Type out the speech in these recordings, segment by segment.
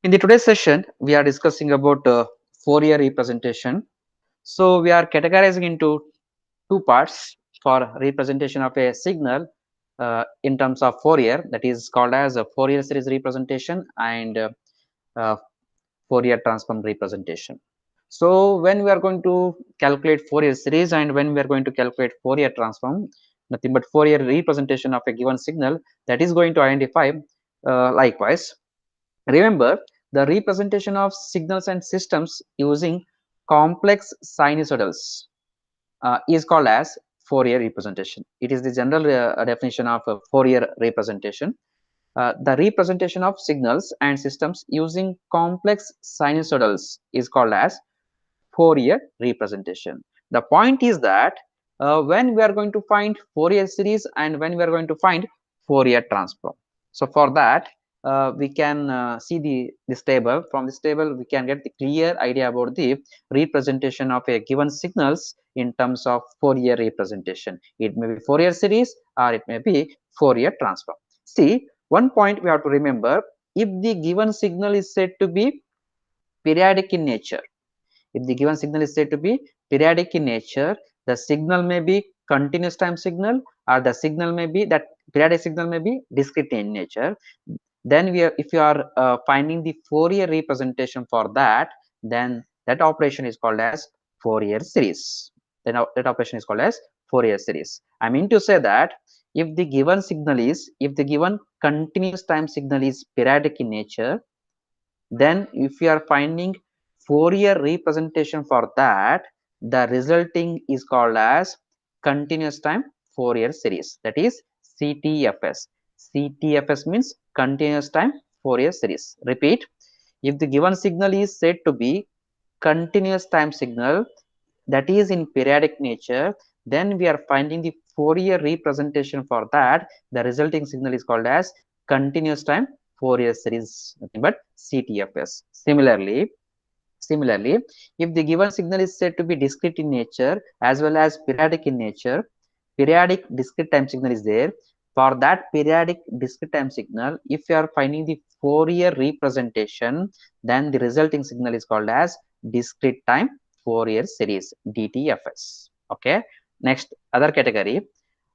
In the today's session, we are discussing about Fourier representation. So we are categorizing into two parts for representation of a signal in terms of Fourier, that is called as a Fourier series representation and uh, Fourier transform representation. So when we are going to calculate Fourier series and when we are going to calculate Fourier transform, nothing but Fourier representation of a given signal, that is going to identify likewise. Remember, the representation of signals and systems using complex sinusoidals is called as Fourier representation. It is the general definition of Fourier representation. The representation of signals and systems using complex sinusoidals is called as Fourier representation. The point is that when we are going to find Fourier series and when we are going to find Fourier transform. So for that, we can see this table. From this table, we can get the clear idea about the representation of a given signals in terms of Fourier representation. It may be Fourier series or it may be Fourier transform. See, one point we have to remember: if the given signal is said to be periodic in nature, if the given signal is said to be periodic in nature, the signal may be continuous time signal or the signal may be that periodic signal may be discrete in nature. Then if you are finding the Fourier representation for that, then that operation is called as Fourier series. Then that operation is called as Fourier series. I mean to say that if the given continuous time signal is periodic in nature, then if you are finding Fourier representation for that, the resulting is called as continuous time Fourier series, that is CTFS. CTFS means continuous time Fourier series. Repeat, if the given signal is said to be continuous time signal that is in periodic nature, then we are finding the Fourier representation for that. The resulting signal is called as continuous time Fourier series, nothing but CTFS. Similarly, if the given signal is said to be discrete in nature as well as periodic in nature, periodic discrete time signal is there. For that periodic discrete time signal, if you are finding the Fourier representation, then the resulting signal is called as discrete time Fourier series, DTFS. Okay. Next, other category.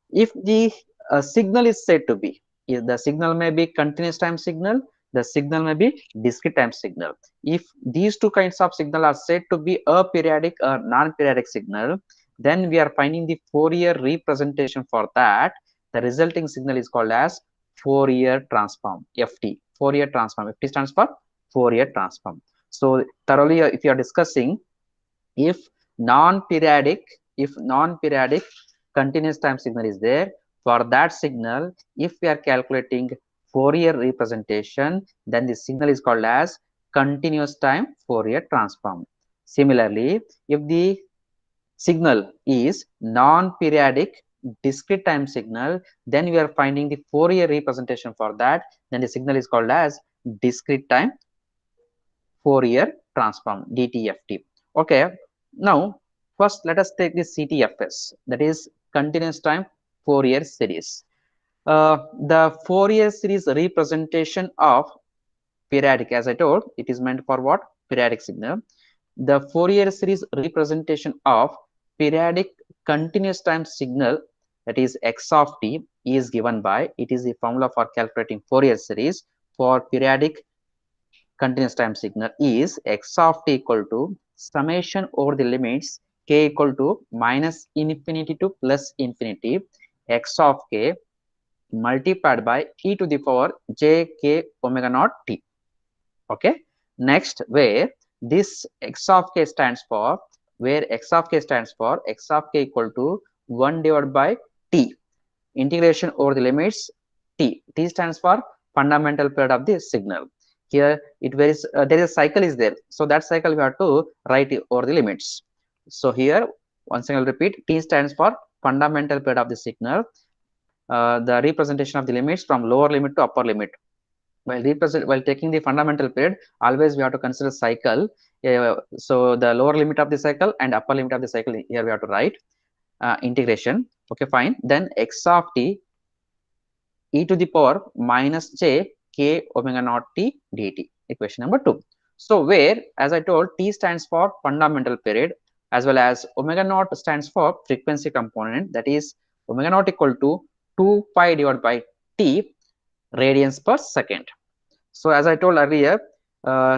If the signal is said to be, if the signal may be continuous time signal, the signal may be discrete time signal. If these two kinds of signal are said to be aperiodic or non-periodic signal, then we are finding the Fourier representation for that. The resulting signal is called as Fourier transform, FT. Fourier transform. FT stands for Fourier transform. So thoroughly, if you are discussing, if non-periodic continuous time signal is there, for that signal, if we are calculating Fourier representation, then the signal is called as continuous time Fourier transform. Similarly, if the signal is non-periodic discrete time signal, then we are finding the Fourier representation for that, then the signal is called as discrete time Fourier transform, DTFT. Okay, now first let us take the CTFS, that is continuous time Fourier series. The Fourier series representation of periodic, as I told, it is meant for what? Periodic signal. The Fourier series representation of periodic continuous time signal, that is x of t, is given by, it is the formula for calculating Fourier series for periodic continuous time signal is x of t equal to summation over the limits k equal to minus infinity to plus infinity x of k multiplied by e to the power j k omega naught t. Okay, next, where this x of k stands for, x of k equal to 1 divided by t, integration over the limits t. T stands for fundamental period of the signal. Here it varies, there is a cycle is there, so that cycle we have to write over the limits. So here once again I'll repeat, T stands for fundamental period of the signal, the representation of the limits from lower limit to upper limit. While taking the fundamental period, always we have to consider cycle. So the lower limit of the cycle and upper limit of the cycle, here we have to write integration. Okay, fine. Then x of t e to the power minus j k omega naught t dt. equation number 2. So where, as I told, t stands for fundamental period, as well as omega naught stands for frequency component, that is omega naught equal to 2 pi divided by t radians per second. So as I told earlier,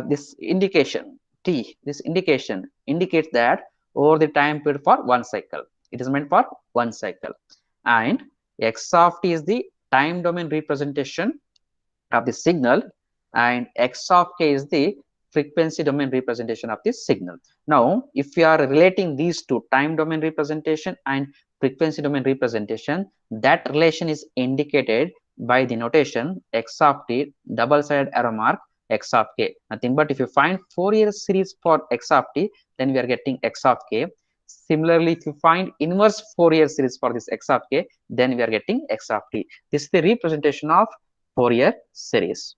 this indication t, this indication indicates that over the time period for one cycle, it is meant for one cycle, and x of t is the time domain representation of the signal, and x of k is the frequency domain representation of the signal. Now, if we are relating these two, time domain representation and frequency domain representation, that relation is indicated by the notation x of t double-sided arrow mark x of k. Nothing but if you find Fourier series for x of t, then we are getting x of k. Similarly, if you find inverse Fourier series for this x of k, then we are getting x of t. This is the representation of Fourier series.